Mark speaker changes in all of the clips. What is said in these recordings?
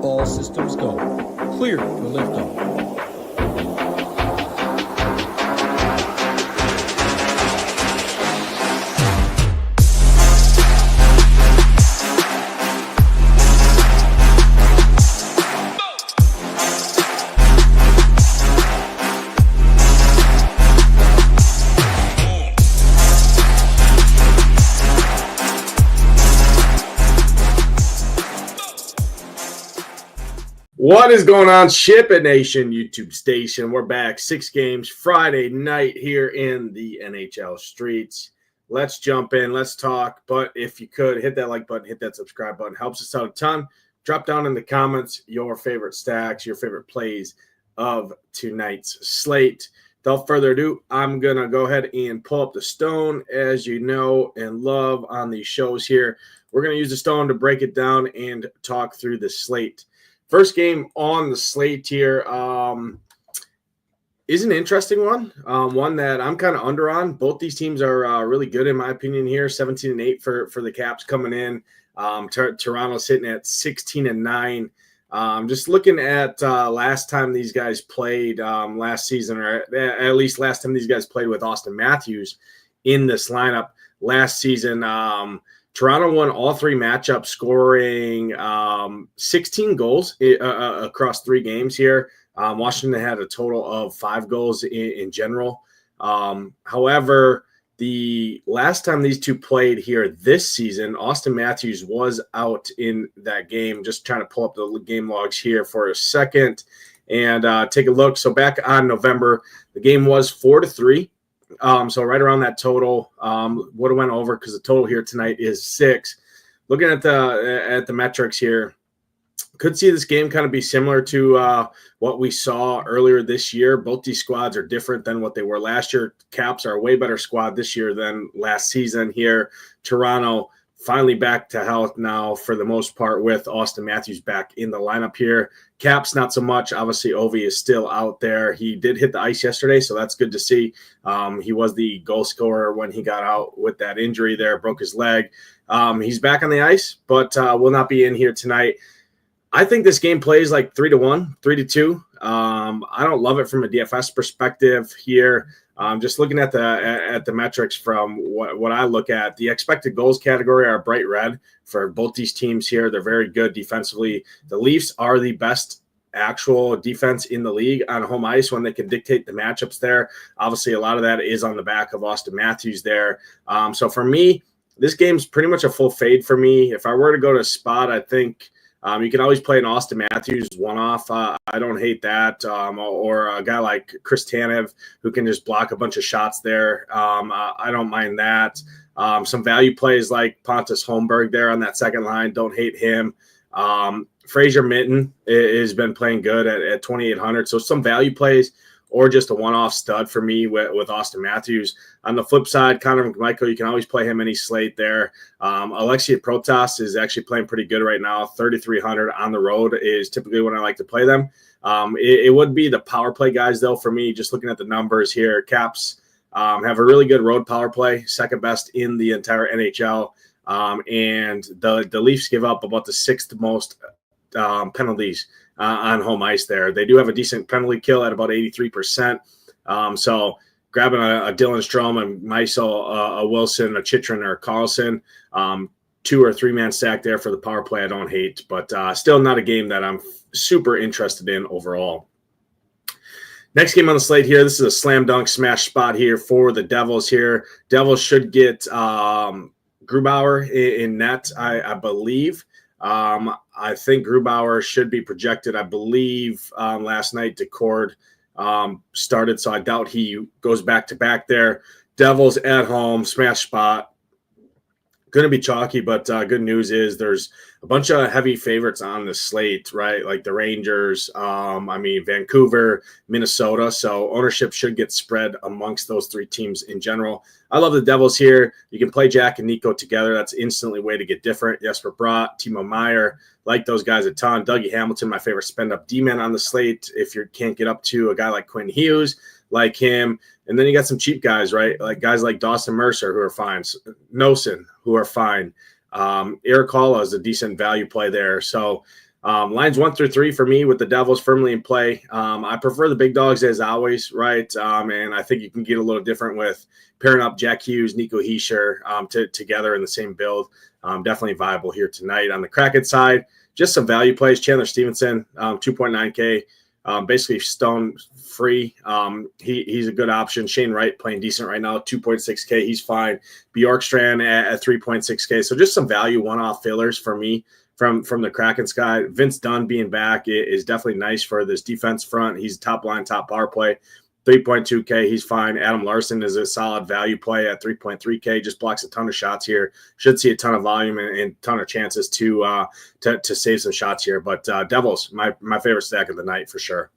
Speaker 1: All systems go. Clear for liftoff.
Speaker 2: What is going on, SHIPIT Nation YouTube station? We're back 6 games Friday night here in the NHL streets. Let's jump in. Let's talk. But if you could, hit that like button, hit that subscribe button. Helps us out a ton. Drop down in the comments your favorite stacks, your favorite plays of tonight's slate. Without further ado, I'm going to go ahead and pull up the stone, as you know and love on these shows here. We're going to use the stone to break it down and talk through the slate. First game on the slate here is an interesting one, one that I'm kind of under on. Both these teams are really good in my opinion here, 17-8 for the Caps coming in. Toronto sitting at 16-9. Just looking at last time these guys played last season, or at least last time these guys played with Austin Matthews in this lineup last season. Toronto won all 3 matchups, scoring 16 goals across 3 games here. Washington had a total of 5 goals in general. However, the last time these two played here this season, Austin Matthews was out in that game. Just trying to pull up the game logs here for a second and take a look. So back on November, the game was 4-3. So right around that total, would have went over because the total here tonight is 6. Looking at the metrics here, could see this game kind of be similar to what we saw earlier this year. Both these squads are different than what they were last year. Caps are a way better squad this year than last season here. Toronto finally back to health now for the most part with Austin Matthews back in the lineup here. Caps, not so much. Obviously, Ovi is still out there. He did hit the ice yesterday, so that's good to see. He was the goal scorer when he got out with that injury there, broke his leg. He's back on the ice, but will not be in here tonight. I think this game plays like 3-1, 3-2. I don't love it from a DFS perspective here. Just looking at the metrics from what I look at, the expected goals category are bright red for both these teams here. They're very good defensively. The Leafs are the best actual defense in the league on home ice when they can dictate the matchups there. Obviously, a lot of that is on the back of Austin Matthews there. So for me, this game's pretty much a full fade for me. If I were to go to spot, I think you can always play an Austin Matthews one-off. I don't hate that. Or a guy like Chris Tanev who can just block a bunch of shots there. I don't mind that. Some value plays like Pontus Holmberg there on that second line. Don't hate him. Fraser Minton has been playing good at 2,800. So some value plays or just a one-off stud for me with Austin Matthews. On the flip side, Connor McMichael, you can always play him any slate there. Alexei Protas is actually playing pretty good right now. 3,300 on the road is typically when I like to play them. It would be the power play guys, though, for me, just looking at the numbers here. Caps have a really good road power play, second best in the entire NHL. And the Leafs give up about the 6th most penalties on home ice there. They do have a decent penalty kill at about 83%. So grabbing a Dylan Strome, a Meisel, a Wilson, a Chychrun, or a Carlson, 2 or 3 man stack there for the power play I don't hate, but still not a game that I'm super interested in overall. Next game on the slate here, this is a slam dunk smash spot here for the Devils here. Devils should get Grubauer in net, I believe. I think Grubauer should be projected. I believe last night Decord started, so I doubt he goes back-to-back there. Devils at home, smash spot. Going to be chalky, but good news is there's a bunch of heavy favorites on the slate, right? Like the Rangers, Vancouver, Minnesota. So ownership should get spread amongst those 3 teams in general. I love the Devils here. You can play Jack and Nico together. That's instantly a way to get different. Jesper Bratt, Timo Meier, like those guys a ton. Dougie Hamilton, my favorite spend-up D-man on the slate. If you can't get up to a guy like Quinn Hughes, like him. And then you got some cheap guys, right? Like guys like Dawson Mercer who are fine. Nosen who are fine. Eric Halla is a decent value play there. So Lines 1 through 3 for me with the Devils firmly in play. I prefer the big dogs as always, right? And I think you can get a little different with pairing up Jack Hughes, Nico Hischier together in the same build. Definitely viable here tonight. On the Kraken side, just some value plays. Chandler Stevenson, 2.9K. Basically stone free. He's a good option. Shane Wright playing decent right now, 2.6K. He's fine. Bjorkstrand at 3.6K. So just some value one-off fillers for me from the Kraken side. Vince Dunn being back is definitely nice for this defense front. He's top line, top power play. 3.2K, he's fine. Adam Larson is a solid value play at 3.3K. Just blocks a ton of shots here. Should see a ton of volume and ton of chances to save some shots here. But Devils, my favorite stack of the night for sure.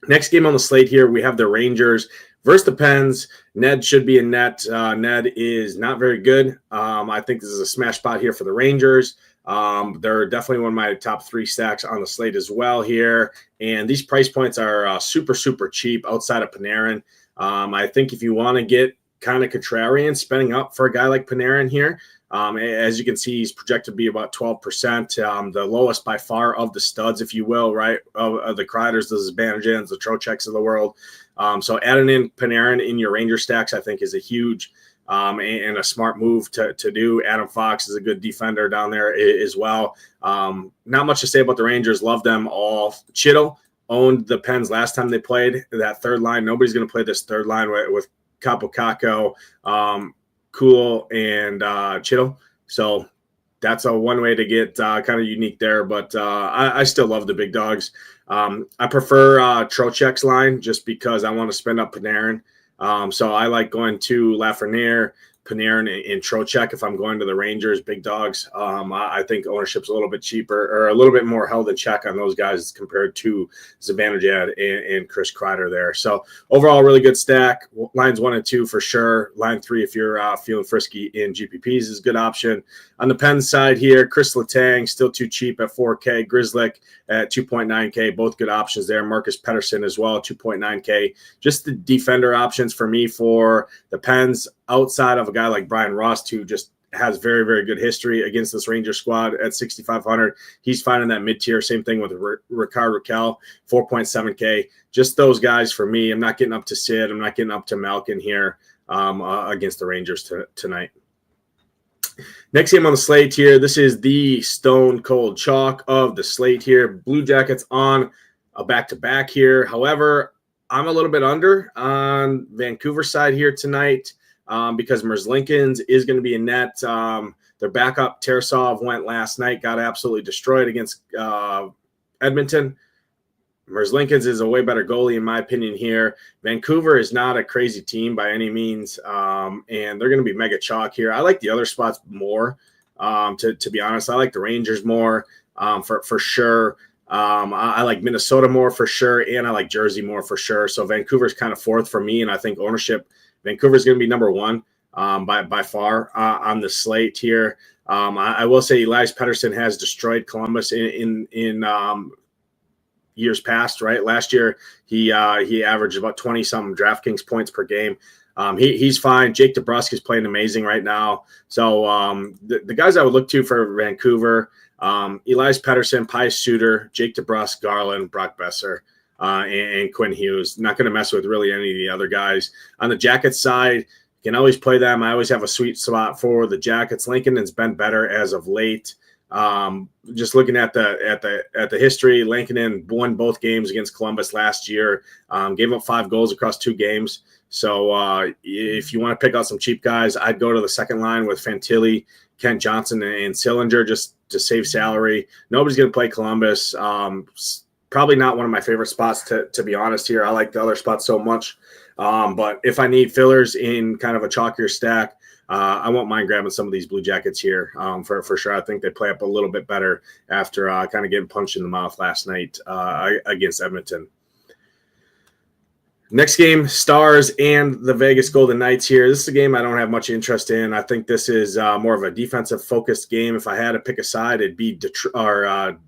Speaker 2: Next game on the slate here, we have the Rangers versus the Pens. Ned should be in net. Ned is not very good. I think this is a smash spot here for the Rangers. They're definitely one of my top 3 stacks on the slate as well here. And these price points are super, super cheap outside of Panarin. I think if you want to get kind of contrarian, spending up for a guy like Panarin here, as you can see, he's projected to be about 12%, the lowest by far of the studs, if you will, right? Of the Kreiders, the Zibanejans, the Trocheks of the world. So adding in Panarin in your Ranger stacks, I think, is a huge and a smart move to do. Adam Fox is a good defender down there as well. Not much to say about the Rangers. Love them all. Chittle owned the Pens last time they played that third line. Nobody's going to play this third line with Capo Caco, Cool, and Chittle. So that's one way to get kind of unique there. But I still love the big dogs. I prefer Trochek's line just because I want to spend up Panarin. So I like going to Lafreniere, Panarin, and Trocheck if I'm going to the Rangers, big dogs. I think ownership's a little bit cheaper or a little bit more held in check on those guys compared to Zibanejad and Chris Kreider there. So overall, really good stack. Lines 1 and 2 for sure. Line 3, if you're feeling frisky in GPPs, is a good option. On the Pens side here, Chris Letang, still too cheap at 4K. Grizzlick at 2.9K, both good options there. Marcus Pettersson as well, 2.9K. Just the defender options for me for the Pens outside of a guy like Brian Rust, who just has very, very good history against this Ranger squad at 6,500. He's finding that mid-tier. Same thing with Ricard Raquel, 4.7K. Just those guys for me. I'm not getting up to Sid. I'm not getting up to Malkin here against the Rangers tonight. Next game on the slate here. This is the stone cold chalk of the slate here. Blue Jackets on a back-to-back here. However, I'm a little bit under on Vancouver side here tonight because Merzlikins is going to be in net. Their backup, Tarasov, went last night, got absolutely destroyed against Edmonton. Merzlikins is a way better goalie, in my opinion, here. Vancouver is not a crazy team by any means, and they're going to be mega chalk here. I like the other spots more, to be honest. I like the Rangers more for sure. I like Minnesota more for sure, and I like Jersey more for sure. So Vancouver's kind of fourth for me, and I think ownership, Vancouver's going to be number 1 by far on the slate here. I will say Elias Pettersson has destroyed Columbus in years past, right? Last year, he averaged about 20-something DraftKings points per game. He's fine. Jake DeBrusk is playing amazing right now. So the guys I would look to for Vancouver, Elias Pettersson, Pius Suter, Jake DeBrusk, Garland, Brock Besser, and Quinn Hughes. Not going to mess with really any of the other guys. On the Jackets side, you can always play them. I always have a sweet spot for the Jackets. Lincoln has been better as of late. Just looking at the history, Lankinen won both games against Columbus last year. Gave up 5 goals across 2 games. So if you want to pick out some cheap guys, I'd go to the second line with Fantilli, Kent Johnson, and Sillinger just to save salary. Nobody's going to play Columbus. Probably not one of my favorite spots to be honest here. I like the other spots so much. But if I need fillers in kind of a chalkier stack, I won't mind grabbing some of these Blue Jackets here for sure. I think they play up a little bit better after kind of getting punched in the mouth last night against Edmonton. Next game, Stars and the Vegas Golden Knights here. This is a game I don't have much interest in. I think this is more of a defensive-focused game. If I had to pick a side, it'd be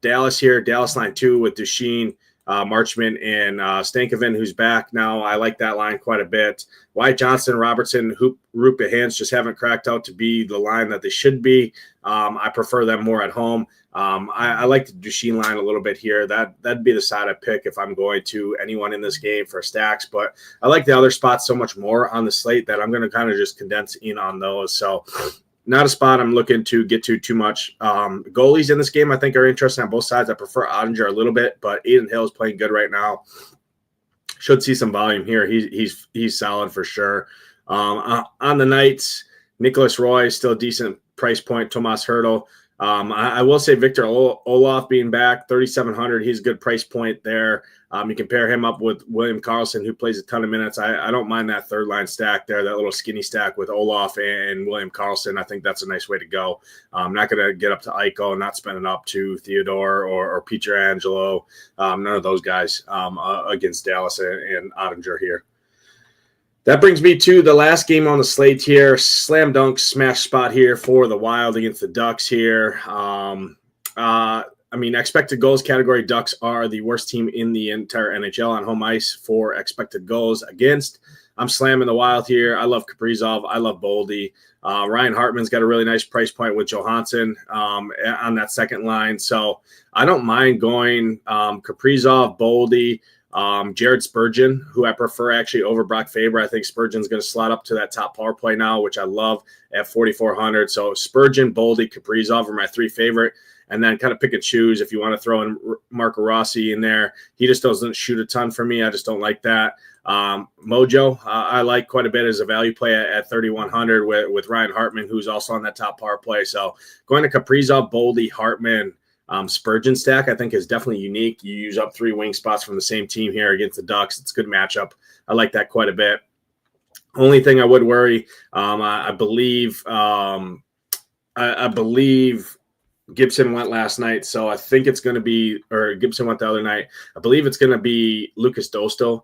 Speaker 2: Dallas here. Dallas line 2 with Duchesne, Marchment and Stankoven, who's back now. I like that line quite a bit. Wyatt Johnson, Robertson, Rupe Hans just haven't cracked out to be the line that they should be. I prefer them more at home. I like the Duchesne line a little bit here. That'd be the side I pick if I'm going to anyone in this game for stacks. But I like the other spots so much more on the slate that I'm going to kind of just condense in on those. So not a spot I'm looking to get to too much. Goalies in this game I think are interesting on both sides. I prefer Ottinger a little bit, but Aiden Hill is playing good right now. Should see some volume here. He's solid for sure. On the nights, Nicholas Roy is still a decent price point. Tomas Hertl. I will say Victor Olaf being back, 3,700. He's a good price point there. You can pair him up with William Karlsson, who plays a ton of minutes. I don't mind that third line stack there, that little skinny stack with Olaf and William Karlsson. I think that's a nice way to go. I'm not going to get up to Eichel, not spending up to Theodore or Pietrangelo. None of those guys against Dallas and Ottinger here. That brings me to the last game on the slate here. Slam dunk smash spot here for the Wild against the Ducks here. Expected goals category, Ducks are the worst team in the entire NHL on home ice for expected goals against. I'm slamming the Wild here. I love Kaprizov. I love Boldy. Ryan Hartman's got a really nice price point with Johansson on that second line. So I don't mind going Kaprizov, Boldy, Jared Spurgeon, who I prefer actually over Brock Faber. I think Spurgeon's going to slot up to that top power play now, which I love at 4,400. So Spurgeon, Boldy, Kaprizov are my three favorite. And then kind of pick and choose if you want to throw in Marco Rossi in there. He just doesn't shoot a ton for me. I just don't like that. Mojo, I like quite a bit as a value play at 3,100 with Ryan Hartman, who's also on that top power play. So going to Kaprizov, Boldy, Hartman, Spurgeon stack, I think is definitely unique. You use up 3 wing spots from the same team here against the Ducks. It's a good matchup. I like that quite a bit. Only thing I would worry, I believe Gibson went last night, so I think it's going to be, or Gibson went the other night. I believe it's going to be Lucas Dostal.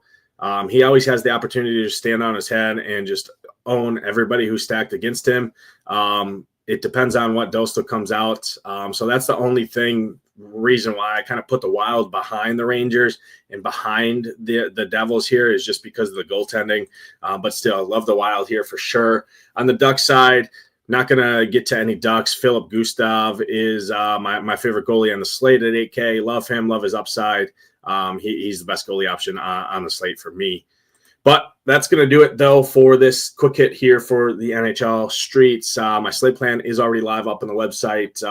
Speaker 2: He always has the opportunity to stand on his head and just own everybody who's stacked against him. It depends on what Dostal comes out. So that's the only reason why I kind of put the Wild behind the Rangers and behind the Devils here is just because of the goaltending. But still, I love the Wild here for sure. On the Ducks side, not going to get to any Ducks. Philip Gustav is my favorite goalie on the slate at 8K. Love him. Love his upside. He's the best goalie option on the slate for me. But that's going to do it, though, for this quick hit here for the NHL streets. My slate plan is already live up on the website.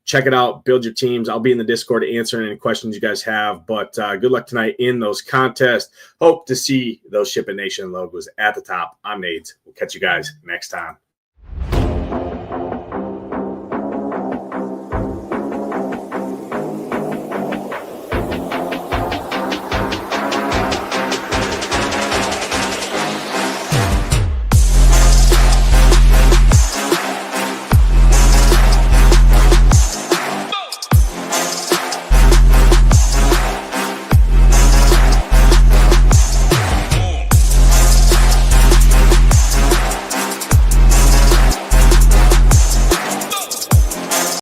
Speaker 2: Check it out. Build your teams. I'll be in the Discord answering any questions you guys have. But good luck tonight in those contests. Hope to see those SHIPIT Nation logos at the top. I'm Nades. We'll catch you guys next time.